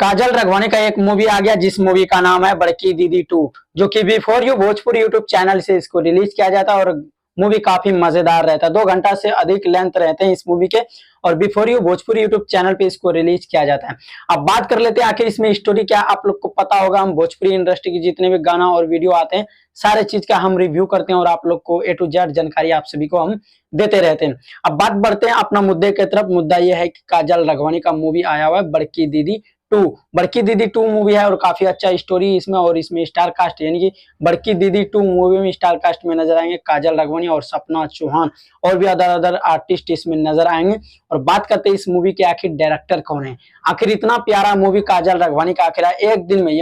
काजल रघवानी का एक मूवी आ गया जिस मूवी का नाम है बड़की दीदी 2, जो कि before you Bhojpuri YouTube channel से इसको रिलीज किया जाता है। और मूवी काफी मजेदार रहता है, 2 घंटा से अधिक लेंथ रहते हैं इस मूवी के। और before you Bhojpuri YouTube channel पे इसको रिलीज किया जाता है। अब बात कर लेते हैं आखिर इसमें स्टोरी क्या। आप लोग को पता होगा हम भोजपुरी इंडस्ट्री की जितने भी गाना और वीडियो आते हैं सारे चीज का हम रिव्यू करते हैं और आप लोग को A to Z जानकारी आप सभी को हम देते रहते हैं। अब बात बढ़ते हैं अपना मुद्दे की तरफ। मुद्दा यह है कि काजल रघवानी का मूवी आया हुआ है बड़की दीदी 2। बड़की दीदी 2 मूवी है और काफी अच्छा स्टोरी इसमें। और इसमें स्टार कास्ट यानी कि बड़की दीदी 2 मूवी में स्टार कास्ट में नजर आएंगे काजल रघवानी और सपना चौहान और भी अदर आर्टिस्ट इसमें नजर आएंगे। और बात करते हैं इस मूवी के आखिर डायरेक्टर कौन है। आखिर इतना प्यारा मूवी काजल रघवानी का आखिर एक दिन में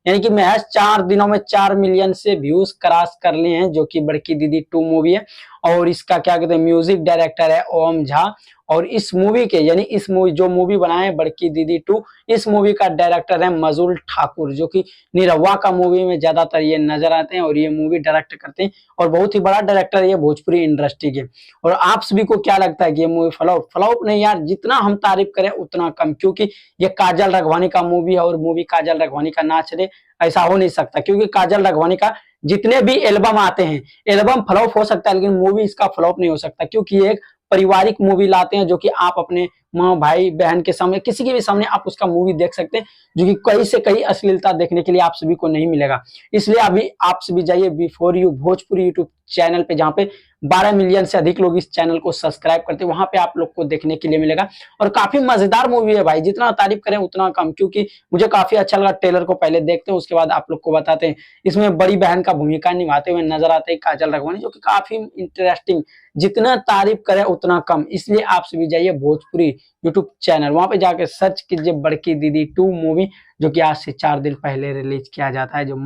यानी कि महज 4 दिनों में 4 मिलियन से व्यूज क्रॉस कर लिए हैं, जो कि बड़की दीदी 2 मूवी है। और इसका क्या कहते हैं म्यूजिक डायरेक्टर है ओम झा। और इस मूवी के यानी इस मूवी जो मूवी बनाए बड़की दीदी 2, इस मूवी का डायरेक्टर है मजुल ठाकुर, जो कि निरहुआ का मूवी में ज्यादातर ये नजर आते हैं और ये मूवी डायरेक्ट करते हैं। और बहुत ही बड़ा डायरेक्टर है ये भोजपुरी इंडस्ट्री के। और आप सभी को क्या लगता है कि ये मूवी फ्लॉप नहीं यार, जितना हम तारीफ करें उतना कम, क्योंकि ये काजल रघवानी का मूवी है और मूवी काजल रघवानी का ना चले ऐसा हो नहीं सकता। क्योंकि काजल रघवानी का जितने भी एल्बम आते हैं एल्बम फ्लॉप हो सकता है लेकिन मूवी इसका फ्लॉप नहीं हो सकता, क्योंकि ये एक पारिवारिक मूवी लाते हैं जो कि आप अपने माँ भाई बहन के सामने किसी के भी सामने आप उसका मूवी देख सकते हैं, जो कि कहीं से कहीं अश्लीलता देखने के लिए आप सभी को नहीं मिलेगा। इसलिए अभी आप सभी जाइए before you Bhojpuri YouTube channel पे, जहाँ पे 12 मिलियन से अधिक लोग इस चैनल को सब्सक्राइब करते हैं, वहां पे आप लोग को देखने के लिए मिलेगा। और काफी मजेदार मूवी है भाई, जितना तारीफ करें उतना कम, क्योंकि मुझे काफी अच्छा लगा। ट्रेलर को पहले देखते हैं उसके बाद आप लोग को बताते हैं। इसमें बड़ी बहन का भूमिका निभाते हुए नजर आते हैं काजल रघवानी, जो कि काफी इंटरेस्टिंग, जितना तारीफ करें उतना कम। इसलिए आप सभी जाइए भोजपुरी यूट्यूब चैनल, वहां पे जाके सर्च कीजिए बड़की दीदी 2 मूवी, जो कि आज से 4 दिन पहले रिलीज किया जाता है। जो